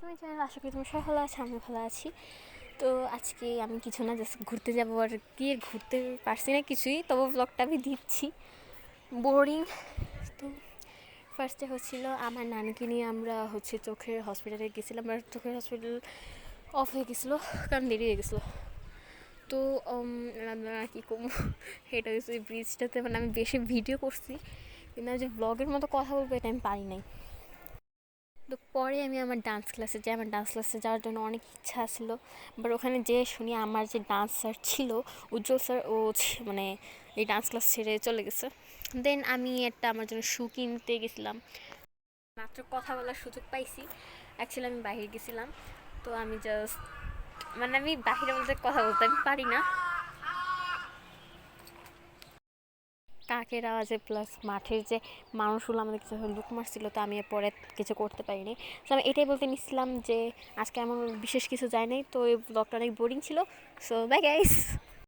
আমি চ্যানেল আশা করি তুমি সবাই ভালো আছো, আমি ভালো আছি। তো আজকে আমি কিছু না, জাস্ট ঘুরতে যাবো, আর কি ঘুরতে পারছি না কিছুই, তবু ব্লগটা আমি দিচ্ছি। বোরিং। তো ফার্স্টে হচ্ছিল আমার নানিকে নিয়ে আমরা চোখের হসপিটালে গেছিলাম, আর চোখের হসপিটাল অফ হয়ে গেছিলো কারণ দেরি হয়ে গেছিলো। তো কী কম, এটা হচ্ছে ওই ব্রিজটাতে, মানে আমি বেশি ভিডিও করছি কিন্তু যে ব্লগের মতো কথা বলবো এটা আমি পারি নাই। তো পরে আমি আমার ডান্স ক্লাসে যাই, আমার ডান্স ক্লাসে যাওয়ার জন্য অনেক ইচ্ছা ছিল, বাট ওখানে যেয়ে শুনি আমার যে ডান্স স্যার ছিল উজ্জ্বল স্যার, ও মানে এই ডান্স ক্লাস ছেড়ে চলে গেছে। দেন আমি একটা আমার জন্য শু কিনতে গেছিলাম, মাত্র কথা বলার সুযোগ পাইছি। অ্যাকচুয়ালি আমি বাইরে গেছিলাম, তো আমি জাস্ট মানে আমি বাইরে বলতে কথা বলতে আমি পারি না, কাকের আওয়াজে প্লাস মাঠের যে মানুষগুলো আমাদের কিছু লুক মারছিল, তো আমি পরে কিছু করতে পারিনি। তো আমি এটাই বলতে নিচ্ছিলাম যে আজকে এমন বিশেষ কিছু যায় নাই, তো এই ব্লগটা অনেক বোরিং ছিল। So bye guys.